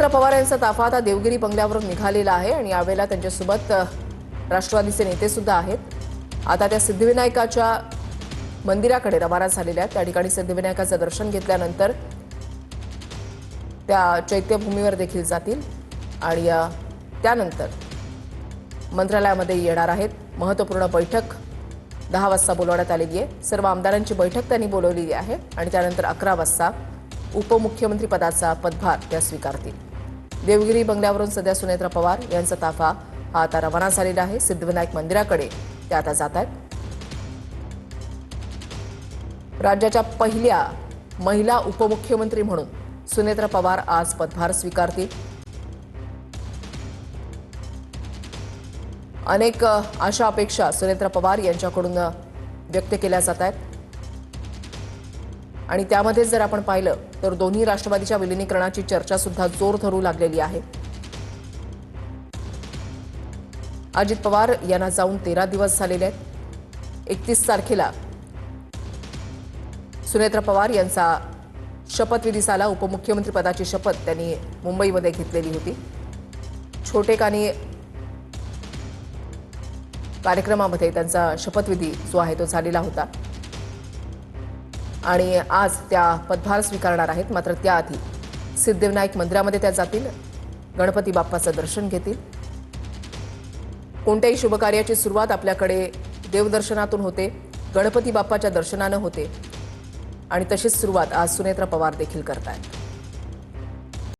पवार यांचा ताफा आता देवगिरी बंगल्यावरून निघालेला आहे आणि यावेळेला त्यांच्यासोबत राष्ट्रवादीचे नेते सुद्धा आहेत। आता त्या सिद्धिविनायकाच्या मंदिराकडे रवाना झालेल्या आहेत। त्या ठिकाणी सिद्धिविनायकाचं दर्शन घेतल्यानंतर त्या चैत्यभूमीवर देखील जातील आणि त्यानंतर मंत्रालयामध्ये येणार आहेत। महत्त्वपूर्ण बैठक 10 वाजता बोलवण्यात आलेली आहे। सर्व आमदारांची बैठक त्यांनी बोलवलेली आहे आणि त्यानंतर 11 वाजता उपमुख्यमंत्री पदाचा पदभार त्या स्वीकारतील। देवगिरी बंगल्यावरून सध्या सुनेत्रा पवार यांचा ताफा हा आता रवाना झालेला आहे। सिद्धिविनायक मंदिराकडे ते आता जात आहेत। राज्याच्या पहिल्या महिला उपमुख्यमंत्री म्हणून सुनेत्रा पवार आज पदभार स्वीकारतील। अनेक आशा अपेक्षा सुनेत्रा पवार यांच्याकडून व्यक्त केल्या जात आहेत आणि त्यामध्ये जर आपण पाहिलं तर दोन्ही राष्ट्रवादीच्या विलीनीकरणाची चर्चा सुद्धा जोर धरू लागलेली आहे। अजित पवार यांना जाऊन 13 दिवस झालेले आहेत। 31 तारखेला सुनेत्रा पवार यांचा शपथविधी झाला। उपमुख्यमंत्री पदाची शपथ त्यांनी मुंबईमध्ये घेतलेली होती। छोटेखानी कार्यक्रमामध्ये त्यांचा शपथविधी जो आहे तो झालेला होता आणि आज त्या पदभार स्वीकारणार आहेत। मात्र त्याआधी सिद्धिविनायक मंदिरामध्ये त्या जातील, गणपती बाप्पाचं दर्शन घेतील। कोणत्याही शुभकार्याची सुरुवात आपल्याकडे देवदर्शनातून होते, गणपती बाप्पाच्या दर्शनानं होते आणि तशीच सुरुवात आज सुनेत्रा पवार देखील करतायत।